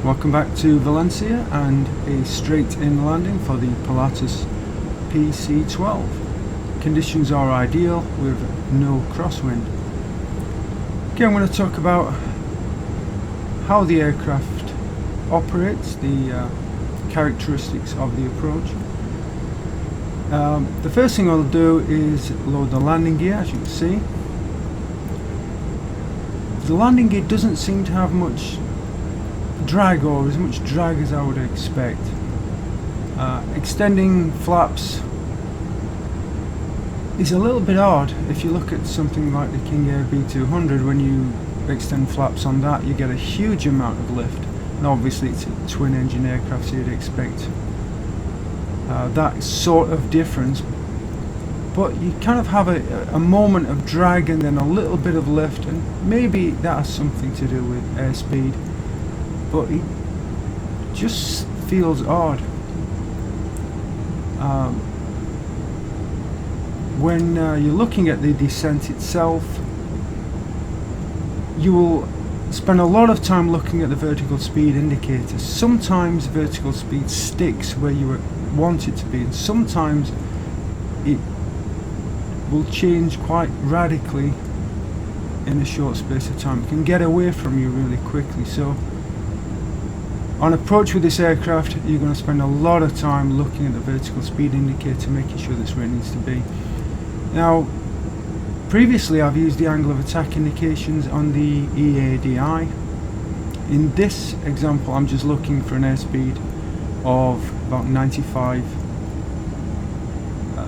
Welcome back to Valencia and a straight-in landing for the Pilatus PC-12. Conditions are ideal with no crosswind. Okay, I'm going to talk about how the aircraft operates, the characteristics of the approach. The first thing I'll do is load the landing gear. As you can see, the landing gear doesn't seem to have much drag, or as much drag as I would expect. Extending flaps is a little bit odd. If you look at something like the King Air B200, when you extend flaps on that, you get a huge amount of lift, and obviously it's a twin engine aircraft, so you'd expect that sort of difference, but you kind of have a moment of drag and then a little bit of lift, and maybe that has something to do with airspeed, but it just feels odd. When you're looking at the descent itself, you will spend a lot of time looking at the vertical speed indicator. Sometimes vertical speed sticks where you want it to be, and sometimes it will change quite radically in a short space of time. It can get away from you really quickly. So on approach with this aircraft, you're going to spend a lot of time looking at the vertical speed indicator, making sure that's where it needs to be. Now, previously I've used the angle of attack indications on the EADI. In this example, I'm just looking for an airspeed of about 95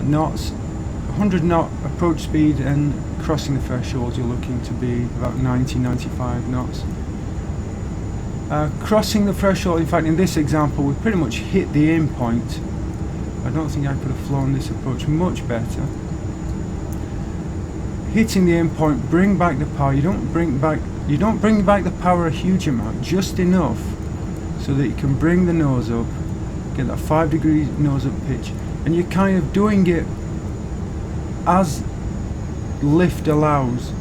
knots, 100 knot approach speed, and crossing the threshold you're looking to be about 90-95 knots. Crossing the threshold, in fact in this example we pretty much hit the aim point. I don't think I could have flown this approach much better. Hitting the aim point, bring back the power. You don't bring back the power a huge amount, just enough so that you can bring the nose up, get that 5 degree nose up pitch, and you're kind of doing it as lift allows.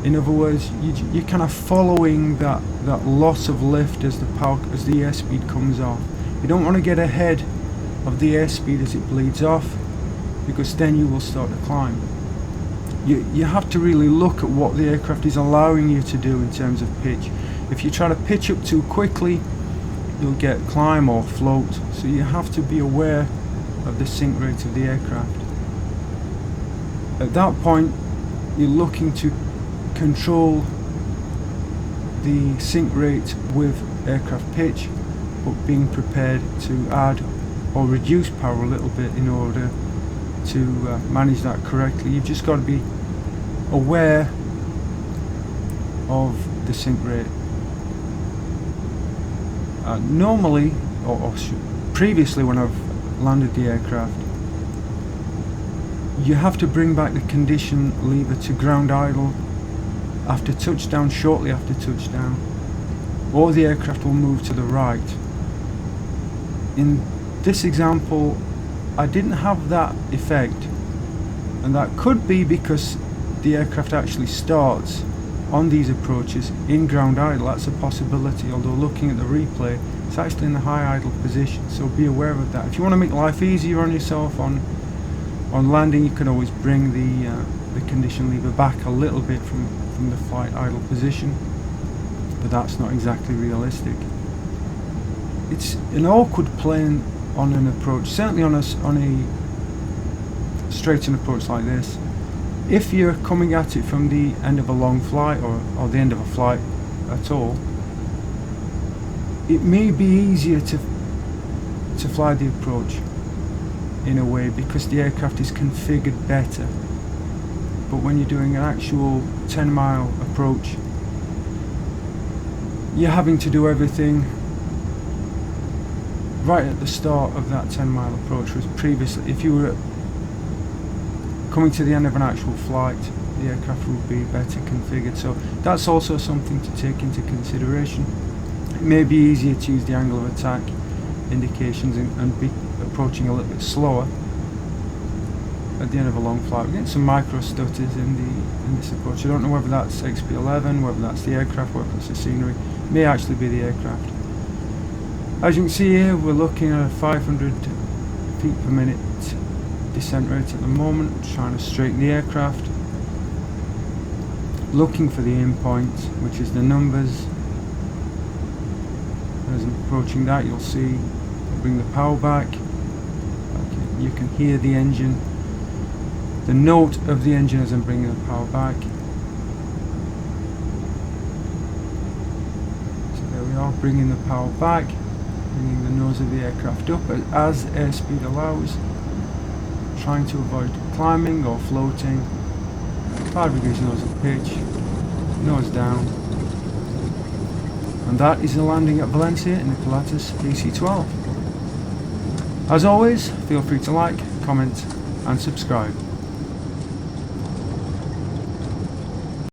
In other words, you're kind of following that loss of lift as the airspeed comes off. You don't want to get ahead of the airspeed as it bleeds off, because then you will start to climb. You have to really look at what the aircraft is allowing you to do in terms of pitch. If you try to pitch up too quickly, you'll get climb or float. So you have to be aware of the sink rate of the aircraft. At that point, you're looking to control the sink rate with aircraft pitch, but being prepared to add or reduce power a little bit in order to manage that correctly. You've just got to be aware of the sink rate. Normally, previously when I've landed the aircraft, you have to bring back the condition lever to ground idle after touchdown, shortly after touchdown, or the aircraft will move to the right. In this example, I didn't have that effect, and that could be because the aircraft actually starts on these approaches in ground idle. That's a possibility, although looking at the replay, it's actually in the high idle position, so be aware of that. If you want to make life easier on yourself on landing, you can always bring the condition lever back a little bit from the flight idle position, but that's not exactly realistic. It's an awkward plane on an approach, certainly on a straight-in approach like this. If you're coming at it from the end of a long flight or the end of a flight at all, it may be easier to fly the approach in a way because the aircraft is configured better. But when you're doing an actual 10-mile approach, you're having to do everything right at the start of that 10-mile approach. Was previously, if you were coming to the end of an actual flight, the aircraft would be better configured. So that's also something to take into consideration. It may be easier to use the angle of attack indications and be approaching a little bit slower at the end of a long flight. We're getting some micro stutters in this approach. I don't know whether that's XP11, whether that's the aircraft, whether it's the scenery. It may actually be the aircraft. As you can see here, we're looking at a 500 feet per minute descent rate at the moment, trying to straighten the aircraft, looking for the aim point, which is the numbers. As I'm approaching that, you'll see bring the power back. Okay, you can hear the engine, the note of the engine as I'm bringing the power back. So there we are, bringing the power back, bringing the nose of the aircraft up as airspeed allows, trying to avoid climbing or floating. 5 degrees nose of pitch, nose down. And that is the landing at Valencia in the Pilatus PC-12. As always, feel free to like, comment and subscribe.